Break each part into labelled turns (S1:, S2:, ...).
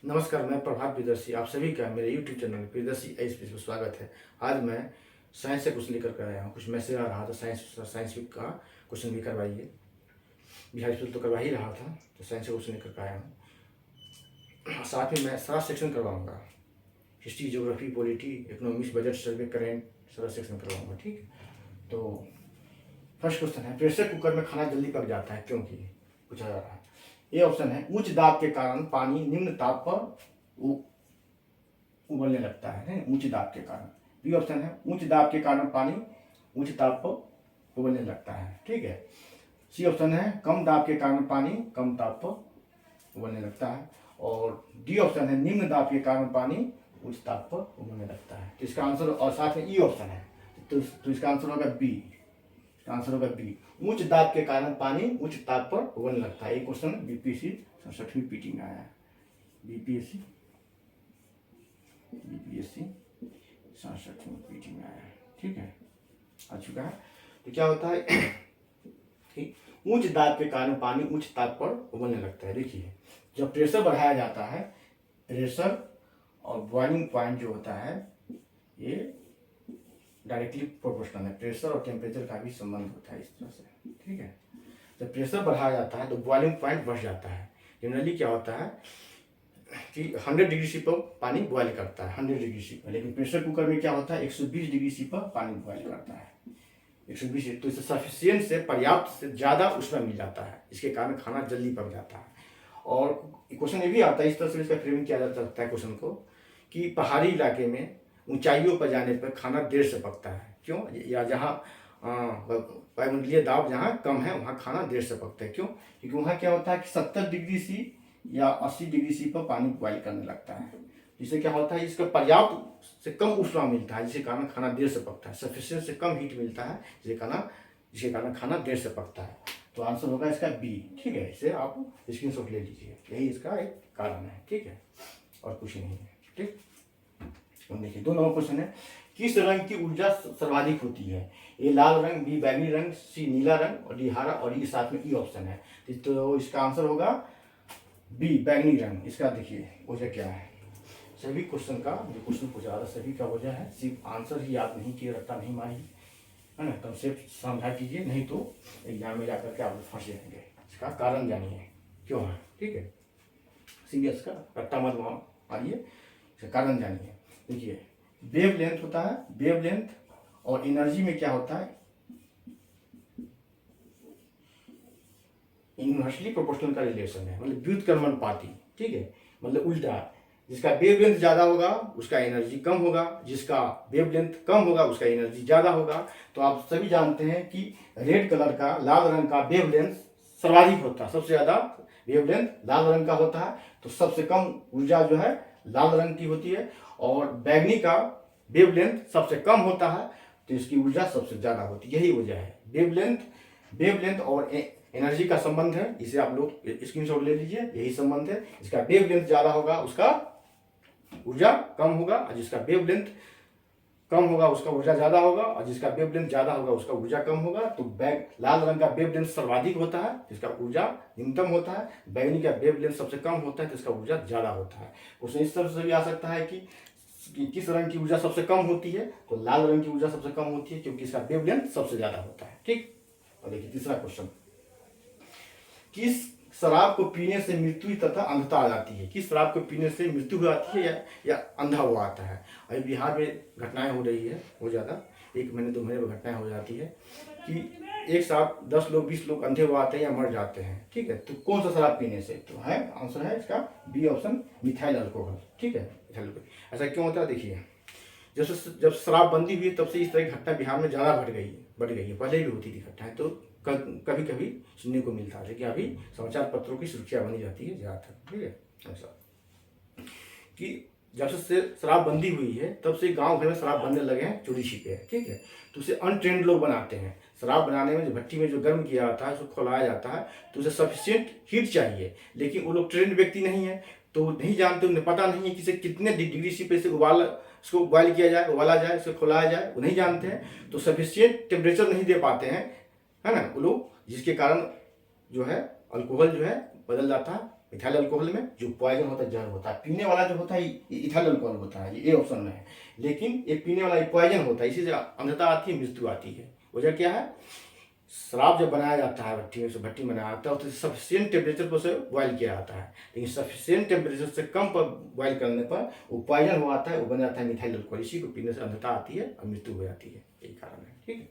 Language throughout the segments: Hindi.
S1: नमस्कार, मैं प्रभात प्रियदर्शी आप सभी का मेरे YouTube चैनल प्रियदर्शी एसपी में स्वागत है। आज मैं साइंस से क्वेश्चन लेकर कर आया हूँ। कुछ मैसेज आ रहा था साइंस वीक का क्वेश्चन भी करवाइए। बिहार स्कूल तो करवा ही रहा था, तो साइंस से क्वेश्चन लेकर के आया हूँ। साथ में मैं सारा सेक्शन करवाऊँगा, history, geography, polity, economics, budget, survey, current, सारा सेक्शन करवाऊँगा। ठीक है, तो फर्स्ट क्वेश्चन है, प्रेशर कुकर में खाना जल्दी पक जाता है क्योंकि पूछा जा रहा है। ये ऑप्शन है, उच्च दाब के कारण पानी निम्न ताप पर उबलने लगता है, उच्च दाब के कारण। बी ऑप्शन है, उच्च दाब के कारण पानी उच्च ताप पर उबलने लगता है। ठीक है। सी ऑप्शन है, कम दाब के कारण पानी कम ताप पर उबलने लगता है। और डी ऑप्शन है, निम्न दाब के कारण पानी उच्च ताप पर उबलने लगता है। तो इसका आंसर, और साथ में ई ऑप्शन है, तो इसका आंसर होगा बी। आंसर होगा बी, उच्च दाब के कारण पानी उच्च ताप पर उबलने लगता है। ये क्वेश्चन बीपीएससी 67वीं पीटी में आया है। बीपीएससी 67वीं पीटी में आया है। ठीक है, आ चुका है। तो क्या होता है कि उच्च दाब के कारण पानी उच्च ताप पर उबलने लगता है। देखिए, जब प्रेशर बढ़ाया जाता है, प्रेशर और बॉइलिंग पॉइंट जो होता है ये डायरेक्टली प्रोपोर्शनल है। प्रेशर और टेम्परेचर का भी संबंध होता है इस तरह से। ठीक है, जब प्रेशर बढ़ाया जाता है तो बॉइलिंग पॉइंट बढ़ जाता है। जनरली क्या होता है कि 100 डिग्री सी पर पानी बॉयल करता है, 100 डिग्री सी पर। लेकिन प्रेशर कुकर में क्या होता है, 120 डिग्री सी पर पानी बॉयल करता है। 120, तो इसे सफिशियंट से, पर्याप्त से ज़्यादा उसमें मिल जाता है। इसके कारण खाना जल्दी पक जाता है। और क्वेश्चन ये भी आता है, इस तरह से इसका फ्रेमिंग किया जा सकता है क्वेश्चन को, कि पहाड़ी इलाके में ऊंचाइयों पर जाने पर खाना देर से पकता है। क्यों? या जहाँ वायुमंडलीय दाब जहाँ कम है वहाँ खाना देर से पकता है। क्यों? क्योंकि वहाँ क्या होता है कि 70 डिग्री सी या 80 डिग्री सी पर पानी बॉयल करने लगता है, जिससे क्या होता है, इसका पर्याप्त से कम ऊष्मा मिलता है, जिसके कारण खाना देर से पकता है। सफिशिएंट से कम हीट मिलता है, जिसके कारण खाना देर से पकता है। तो आंसर होगा इसका बी। ठीक है, इसे आप स्क्रीनशॉट ले लीजिए, यही इसका एक कारण है। ठीक है, और कुछ नहीं है। ठीक, देखिए 2 नंबर क्वेश्चन है, किस रंग की ऊर्जा सर्वाधिक होती है? ए लाल रंग, बी बैगनी रंग, सी नीला रंग, और डी हरा, और ये साथ में ई ऑप्शन है। तो इसका आंसर होगा बी, बैगनी रंग। इसका देखिए वजह क्या है। सभी क्वेश्चन का जो क्वेश्चन पूछा रहा सभी का वजह है, सिर्फ आंसर ही याद नहीं किए, रट्टा नहीं मारिए, है ना। कंसेप्ट समझा कीजिए, नहीं तो एग्जाम में जाकर के आप फंस जाएंगे। इसका कारण जानिए क्यों है। ठीक है, सीरियस का रट्टा मत मारिए, इसका कारण जानिए। देखिए, वेव लेंथ होता है, वेव लेंथ और एनर्जी में क्या होता है, इनवर्सली प्रोपोर्शनल का रिलेशन है, मतलब व्युत्क्रमानुपाती। ठीक है, मतलब उल्टा, जिसका वेव लेंथ ज्यादा होगा उसका एनर्जी कम होगा, जिसका वेव लेंथ कम होगा उसका एनर्जी ज्यादा होगा। तो आप सभी जानते हैं कि रेड कलर का, लाल रंग का वेव लेंथ सर्वाधिक होता है, सबसे ज्यादा वेव लेंथ लाल रंग का होता है। तो सबसे कम ऊर्जा जो है लाल रंग की होती है, और बैगनी का वेव लेंथ सबसे कम होता है, तो इसकी ऊर्जा सबसे ज्यादा होती है। यही वजह है, वेव लेंथ और एनर्जी का संबंध है। इसे आप लोग स्क्रीनशॉट ले लीजिए, यही संबंध है। इसका वेव लेंथ ज्यादा होगा उसका ऊर्जा कम होगा, और जिसका वेव लेंथ कम होगा उसका ऊर्जा ज्यादा होगा, और जिसका वेव लेंथ ज्यादा होगा उसका ऊर्जा कम होगा। तो लाल रंग का वेव लेंथ सर्वाधिक होता है, जिसका ऊर्जा न्यूनतम होता है। बैगनी का वेव लेंथ सबसे कम होता है, जिसका ऊर्जा ज्यादा होता है। उसमें इस तरह से भी आ सकता है कि किस रंग की ऊर्जा सबसे कम होती है, तो लाल रंग की ऊर्जा सबसे कम होती है, क्योंकि इसका वेव लेंथ सबसे ज्यादा होता है। ठीक, और देखिए तीसरा क्वेश्चन, किस शराब को पीने से मृत्यु तथा अंधता आ जाती है? किस शराब को पीने से मृत्यु हो जाती है या अंधा हुआ आता है? अभी बिहार में घटनाएं हो रही है बहुत ज़्यादा, 1 महीने 2 महीने में घटनाएं हो जाती है कि एक साथ 10 लोग 20 लोग अंधे हो आते हैं या मर जाते हैं। ठीक है, तो कौन सा शराब पीने से? तो है आंसर है इसका बी ऑप्शन, मिथाइल अल्कोहल। ठीक है, मिथाइल अल्कोहल। ऐसा क्यों होता है? देखिए, जब शराबबंदी हुई तब से इस तरह की घटना बिहार में ज़्यादा बढ़ गई है। पहले भी होती थी घटनाएं, तो कभी कभी सुनने को मिलता है, लेकिन अभी समाचार पत्रों की सुर्खियां बनी जाती है ज़्यादातर। ठीक है, ऐसा कि जब से शराबबंदी हुई है तब से गांव घर में शराब बनने लगे हैं चोरी छिपे। ठीक है, तो उसे अनट्रेंड लोग बनाते हैं। शराब बनाने में जो भट्टी में जो गर्म किया जाता है, उसको खोलाया जाता है, तो उसे सफिशिएंट हीट चाहिए, लेकिन वो लोग ट्रेंड व्यक्ति नहीं है, तो नहीं जानते, उन्हें पता नहीं है कि इसे कितने डिग्री सी पे से इसको बॉयल किया जाए, उबाला जाए, इसको खोलाया जाए, वो नहीं जानते हैं, तो सफिशिएंट टेम्परेचर नहीं दे पाते हैं, है ना वो लोग, जिसके कारण जो है अल्कोहल जो है बदल जाता है मिथाइल अल्कोहल में जो पॉइजन होता है, जहर होता है। पीने वाला जो होता है ये इथाइल अल्कोहल होता है, ये ऑप्शन में है। लेकिन ये पीने वाला पॉइजन होता है, इसी से अंधता आती है, मृत्यु आती है। वजह क्या है? शराब जब बनाया जाता है भट्टी में से, भट्टी में बनाया जाता है तो सफिशियंट टेम्परेचर पर उसे बॉयल किया जाता है, लेकिन सफिशियंट टेम्परेचर से कम पर बॉयल करने पर वो पॉइजन हो आता है, वो बन जाता है मिथाइल अल्कोहल। इसी को पीने से अंधता आती है और मृत्यु हो जाती है, यही कारण है। ठीक है,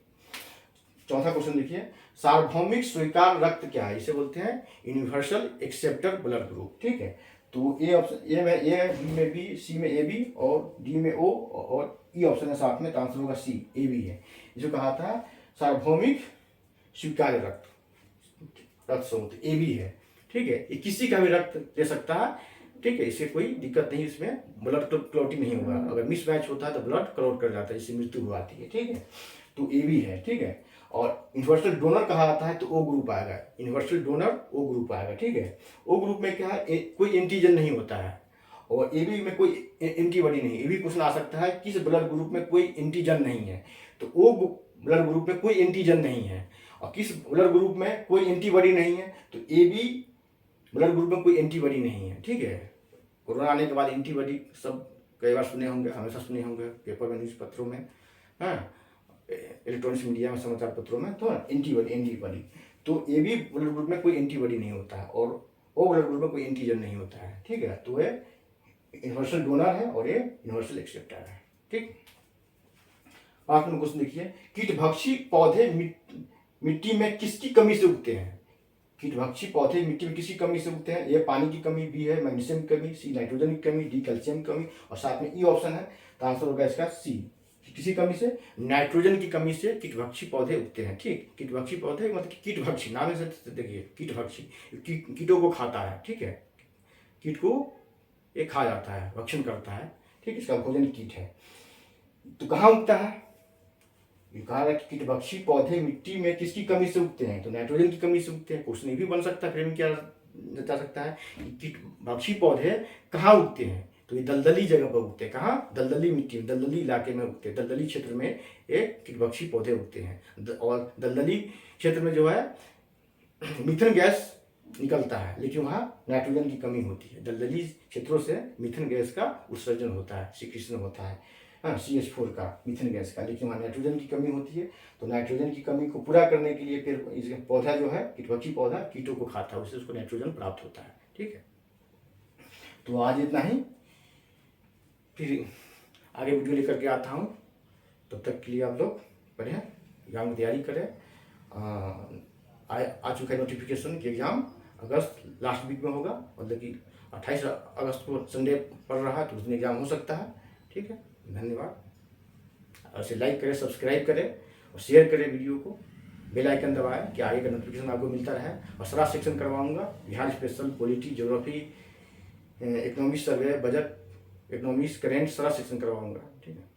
S1: चौथा क्वेश्चन देखिए, सार्वभौमिक स्वीकार रक्त क्या है? इसे बोलते हैं यूनिवर्सल एक्सेप्टर ब्लड ग्रुप। ठीक है, तो ए ऑप्शन, ए में ए, बी में बी, सी में ए बी और डी में ओ और ई ऑप्शन है साथ में, तो आंसर होगा सी, ए बी है। जो कहा था सार्वभौमिक स्वीकार्य रक्त समूह, ए बी है। ठीक है, ये किसी का भी रक्त दे सकता है। ठीक है, इससे कोई दिक्कत नहीं, इसमें ब्लड क्लॉटिंग नहीं होगा। अगर मिसमैच होता है तो ब्लड क्लॉट कर जाता है, इससे मृत्यु हो जाती है। ठीक है, तो ए बी है। ठीक है, और यूनिवर्सल डोनर कहा जाता है तो ओ ग्रुप आएगा, यूनिवर्सल डोनर ओ ग्रुप आएगा। ठीक है, ओ ग्रुप में क्या है, कोई एंटीजन नहीं होता है, और ए बी में कोई एंटीबॉडी नहीं। ए बी क्वेश्चन आ सकता है किस ब्लड ग्रुप में कोई एंटीजन नहीं है, तो ओ ब्लड ग्रुप में कोई एंटीजन नहीं है, और किस ब्लड ग्रुप में कोई एंटीबॉडी नहीं है, तो ए बी ब्लड ग्रुप में कोई एंटीबॉडी नहीं है। ठीक है, कोरोना आने के बाद एंटीबॉडी सब कई बार सुने होंगे, हमेशा सुने होंगे, पेपर में, न्यूज़ पत्रों में, हाँ, इलेक्ट्रॉनिक्स मीडिया में, समाचार पत्रों में, तो एंटीबॉडी तो ए बी ब्लड ग्रुप में कोई एंटीबॉडी नहीं होता है, और ओ ब्लड ग्रुप में कोई एंटीजन नहीं होता है। ठीक है, तो ये यूनिवर्सल डोनर है और ये यूनिवर्सल एक्सेप्टर है। ठीक, 5 नंबर क्वेश्चन देखिए, कीटभक्षी पौधे मिट्टी में किसकी कमी से उगते हैं? कीटभक्षी पौधे मिट्टी में किसी कमी से उगते हैं? ए पानी की कमी, बी है मैग्नीशियम की कमी, सी नाइट्रोजन की कमी, डी कैल्शियम की कमी, और साथ में ई ऑप्शन है, तो आंसर होगा इसका सी, किसी कमी से, नाइट्रोजन की कमी से कीटभक्षी पौधे उगते हैं। ठीक, कीटभक्षी पौधे मतलब कीटभक्षी, नाम से देखिए कीटभक्षी, कीटों को खाता है। ठीक है, कीट को ये खा जाता है, भक्षण करता है। ठीक, इसका भोजन कीट है। तो कहाँ उगता है? ये कहा है कि कीटभक्षी पौधे मिट्टी में किसकी कमी से उगते हैं, तो नाइट्रोजन की कमी से उगते हैं। क्वेश्चन ये भी बन सकता है, फिर में क्या बता सकता है कि कीटभक्षी पौधे कहाँ उगते हैं, तो ये दलदली जगह पर उगते हैं। कहाँ? दलदली मिट्टी में, दलदली इलाके में उगते हैं, दलदली क्षेत्र में ये कीटभक्षी पौधे उगते हैं। और दलदली क्षेत्र में जो है मीथेन गैस निकलता है, लेकिन वहाँ नाइट्रोजन की कमी होती है। दलदली क्षेत्रों से मीथेन गैस का उत्सर्जन होता है, सिक्रीशन होता है, हाँ, CH4 का, मीथेन गैस का, लेकिन वहाँ नाइट्रोजन की कमी होती है। तो नाइट्रोजन की कमी को पूरा करने के लिए फिर इसका पौधा जो है, कीटभक्षी पौधा, कीटों को खाता है, उससे उसको नाइट्रोजन प्राप्त होता है। ठीक है, तो आज इतना ही, फिर आगे वीडियो लेकर के आता हूँ। तब तक के लिए आप लोग पढ़ें, एग्जाम की तैयारी करें। आ चुका है नोटिफिकेशन कि एग्ज़ाम अगस्त लास्ट वीक में होगा, मतलब कि 28 अगस्त को संडे पड़ रहा है, तो उस दिन एग्ज़ाम हो सकता है। ठीक है, धन्यवाद। और इसे लाइक करें, सब्सक्राइब करें और शेयर करें वीडियो को, बेल आइकन दबाएं कि आगे का नोटिफिकेशन आपको मिलता रहे। और सारा सेक्शन करवाऊंगा, Bihar special, polity, geography, economics survey, budget, economics, current, सारा सेक्शन करवाऊंगा। ठीक है।